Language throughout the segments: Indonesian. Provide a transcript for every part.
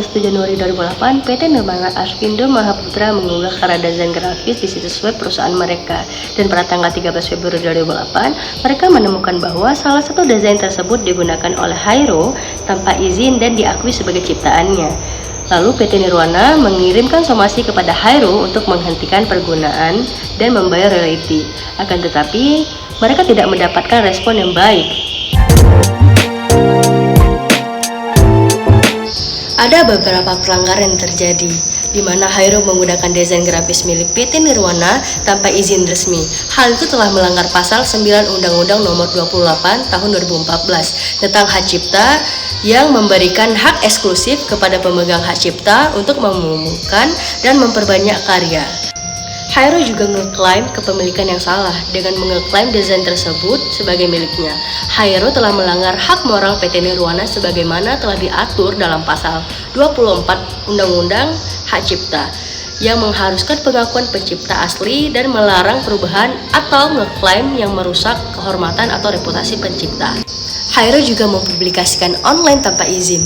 1 Januari 2008, PT Nirwana Arvindo Mahaputra mengunggah karya desain grafis di situs web perusahaan mereka. Dan pada tanggal 13 Februari 2008, mereka menemukan bahwa salah satu desain tersebut digunakan oleh Hairo tanpa izin dan diakui sebagai ciptaannya. Lalu PT Nirwana mengirimkan somasi kepada Hairo untuk menghentikan pergunaan dan membayar royalti. Akan tetapi, mereka tidak mendapatkan respon yang baik. Ada beberapa pelanggaran yang terjadi, di mana Hairo menggunakan desain grafis milik PT Nirwana tanpa izin resmi. Hal itu telah melanggar pasal 9 Undang-Undang Nomor 28 Tahun 2014 tentang hak cipta yang memberikan hak eksklusif kepada pemegang hak cipta untuk mengumumkan dan memperbanyak karya. Hairo juga ngeklaim kepemilikan yang salah dengan mengeklaim desain tersebut sebagai miliknya. Hairo telah melanggar hak moral PT Nirwana sebagaimana telah diatur dalam pasal 24 Undang-Undang Hak Cipta yang mengharuskan pengakuan pencipta asli dan melarang perubahan atau ngeklaim yang merusak kehormatan atau reputasi pencipta. Hairo juga mempublikasikan online tanpa izin.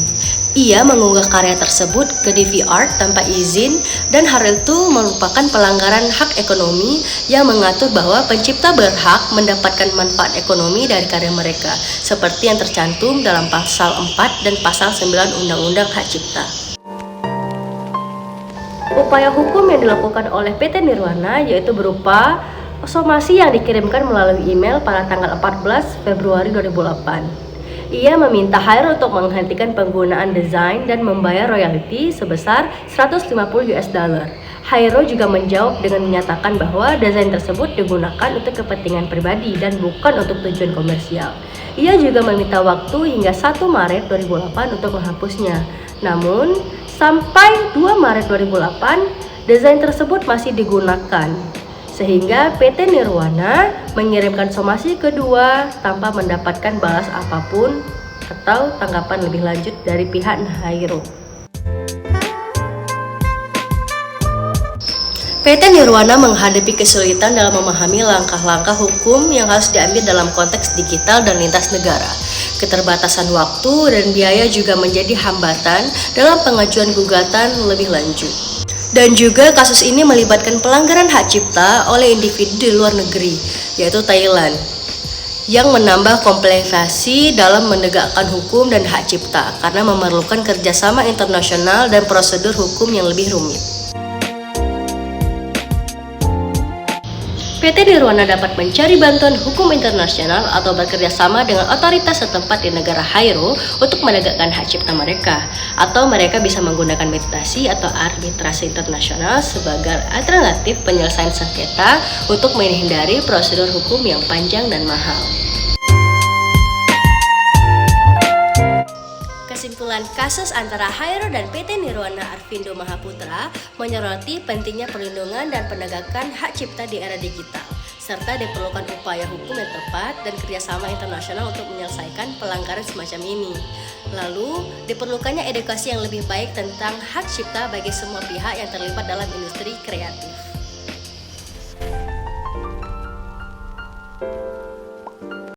Ia mengunggah karya tersebut ke DeviantArt tanpa izin dan hal itu merupakan pelanggaran hak ekonomi yang mengatur bahwa pencipta berhak mendapatkan manfaat ekonomi dari karya mereka seperti yang tercantum dalam pasal 4 dan pasal 9 Undang-Undang Hak Cipta. Upaya hukum yang dilakukan oleh PT Nirwana yaitu berupa somasi yang dikirimkan melalui email pada tanggal 14 Februari 2008. Ia meminta Hairo untuk menghentikan penggunaan desain dan membayar royalti sebesar $150. Hairo juga menjawab dengan menyatakan bahwa desain tersebut digunakan untuk kepentingan pribadi dan bukan untuk tujuan komersial. Ia juga meminta waktu hingga 1 Maret 2008 untuk menghapusnya. Namun, sampai 2 Maret 2008, desain tersebut masih digunakan. Sehingga PT Nirwana mengirimkan somasi kedua tanpa mendapatkan balas apapun atau tanggapan lebih lanjut dari pihak Hairo. PT Nirwana menghadapi kesulitan dalam memahami langkah-langkah hukum yang harus diambil dalam konteks digital dan lintas negara. Keterbatasan waktu dan biaya juga menjadi hambatan dalam pengajuan gugatan lebih lanjut. Dan juga kasus ini melibatkan pelanggaran hak cipta oleh individu di luar negeri, yaitu Thailand, yang menambah kompleksasi dalam menegakkan hukum dan hak cipta karena memerlukan kerjasama internasional dan prosedur hukum yang lebih rumit. PT Nirwana dapat mencari bantuan hukum internasional atau bekerja sama dengan otoritas setempat di negara Hairo untuk menegakkan hak cipta mereka, atau mereka bisa menggunakan mediasi atau arbitrase internasional sebagai alternatif penyelesaian sengketa untuk menghindari prosedur hukum yang panjang dan mahal. Kesimpulan kasus antara Hairo dan PT Nirwana Arvindo Mahaputra menyoroti pentingnya perlindungan dan penegakan hak cipta di era digital, serta diperlukan upaya hukum yang tepat dan kerjasama internasional untuk menyelesaikan pelanggaran semacam ini. Lalu, diperlukannya edukasi yang lebih baik tentang hak cipta bagi semua pihak yang terlibat dalam industri kreatif.